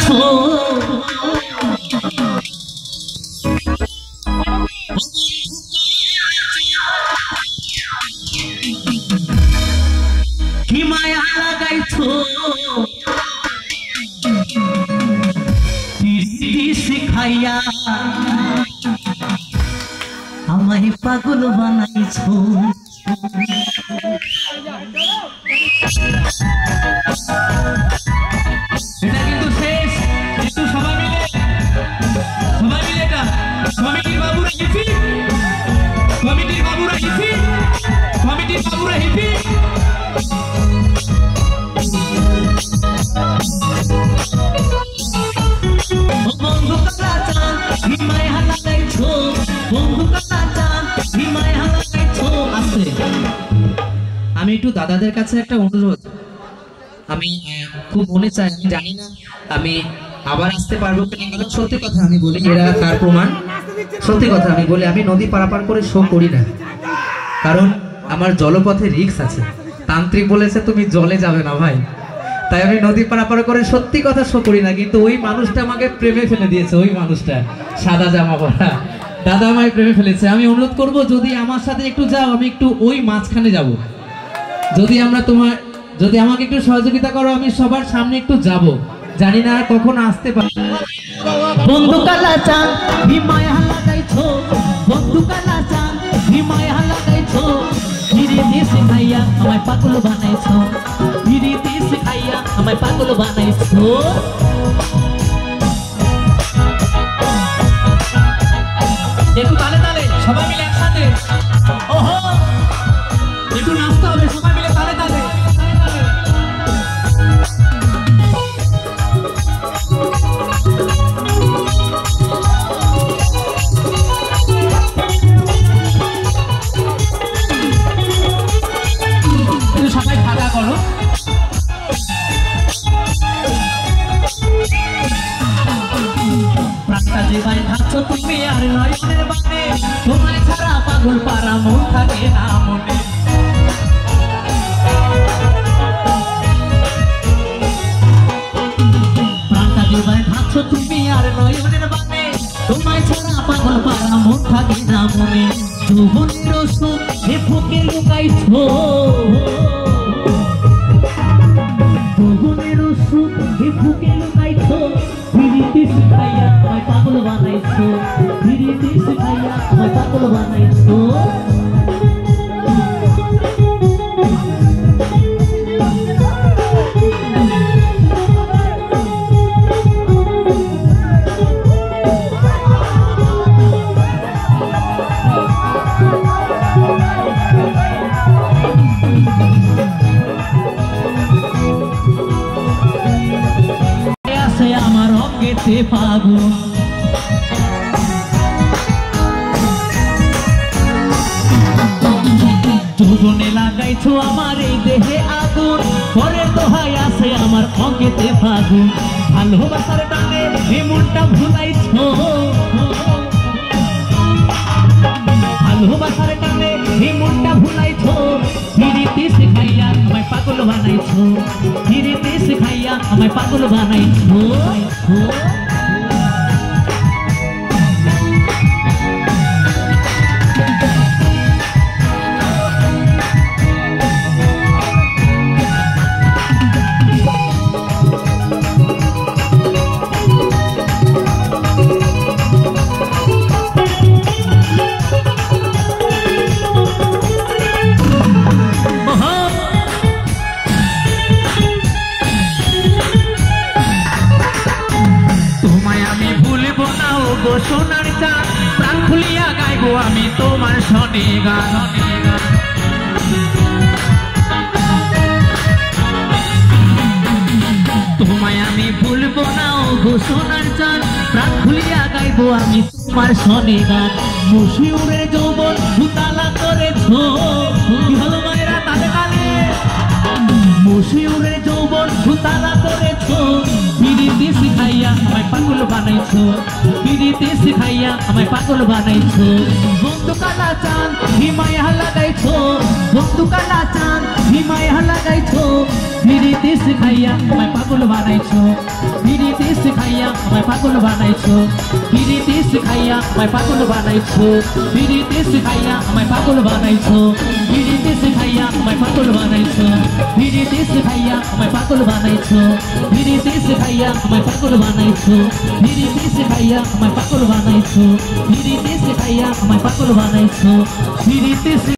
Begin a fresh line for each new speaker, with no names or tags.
লাগাইছো কি মায়া লাগাইছো শিখাইয়া আমায় পাগল বানাইছো এটা কিন্তু শেষ একটু সবাই মিলে এটা কমিটির বাবুরা হিপি বন্ধু কালা চান হিমায় হালাইছো বন্ধু কালা চান হিমায় হালাইছো আছে। আমি একটু দাদাদের কাছে একটা অনুরোধ, আমি খুব মনে চাই, আমি জানি না আমি আবার আসতে পারবো কিনা, সত্যি কথা আমি বলি, এরা তার প্রমাণ, সত্যি কথা আমি বলি, আমি নদী পারাপার করে শো করি না, কারণ আমার জলপথে রিস্ক আছে। তান্ত্রিক বলেছে তুমি জলে যাবে না ভাই, তাই আমি নদী পারাপার করে সত্যি কথা শো করি না। কিন্তু ওই মানুষটা আমাকে প্রেমে ফেলে দিয়েছে, ওই মানুষটা সাদা জামা পরা দাদা আমায় প্রেমে ফেলেছে। আমি অনুরোধ করব যদি আমার সাথে একটু যাও, আমি একটু ওই মাঝখানে যাব, যদি আমাকে একটু সহযোগিতা করো, আমি সবার সামনে একটু যাব, জানি না আর কখন আসতে পারি। বন্ধু কালা চান হিমায় লাগাইছো বন্ধু কালা চান হিমায় লাগাইছো ধীরে শিখাইয়া আমায় পাগল বানাইছো ধীরে শিখাইয়া আমায় পাগল বানাইছো। একটু তালে তালে সবাই মিলে একসাথে, ওহো একটু নাচতে হবে সবাই মিলে তালে তালে। সবাই খাওয়া করো, প্রাণটা জীবায় থাকছো তুমি আর নয়নের বানে, তোমায় ছাড়া পাগল পারা মন থাকে না মনে। প্রাণটা জীবায় থাকছো তুমি আর নয়নের বানে, তোমায় ছাড়া পাগল পারা মন থাকে না মনে। যৌবনের সুখ হে ফুকে লুকাইছো যৌবনের সুখ হে ফুকে লুকাইছো ধীরে শিখাইয়া আমায় পাগল বানাইছো ধীরে শিখাইয়া আমায় পাগল বানাইছো। আমার অঙ্গেতে পাগল যৌবনে লাগাইছো আমার এই দেহে আগুন, পরের দোহাই আছে আমার অঙ্গেতে ফাগুন। ভালোবাসার টানে এই মনটা ভুলাইছো ভালোবাসার টানে এই মনটা ভুলাইছো ধীরে শিখাইয়া আমায় পাগল বানাইছো ধীরে শিখাইয়া আমায় পাগল বানাইছো। সোনার চাঁদ প্রাণ খুলিয়া গাইবো আমি তোমার শনি গান। তোমায় আমি ভুলবো না গো সোনার চাঁদ প্রাণ খুলিয়া গাইবো আমি তোমার শনি গান। মশিউরের যৌবন ভুতালা করেছো কি হলো মায়েরা তালে তালে মশিউরের যৌবন ভুতালা করেছো বিরিতি শিখাইয়া আমায় পাগল বানাইছো বিরিতি শিখাইয়া আমায় পাগল বানাইছো। বন্ধু কালা চাঁদ হিমায় লাগাইছো বন্ধু কালা চাঁদ হিমায় লাগাইছো বিরিতি শিখাইয়া আমায় পাগল বানাইছো বিরিতি শিখাইয়া
পাগল বানাইছো বিড়িতে শিখাইয়া আমায় পাগল বানাইছো বিড়িতে শিখাইয়া আমায় পাগল বানাইছো বিড়িতে শিখাইয়া আমায় পাগল বানাইছো বিড়িতে শিখাইয়া আমায় পাগল বানাইছো বিড়িতে শিখাইয়া আমায় পাগল বানাইছো বিড়িতে শিখাইয়া আমায় পাগল বানাইছো বিড়িতে শিখাইয়া আমায় পাগল বানাইছো বিড়িতে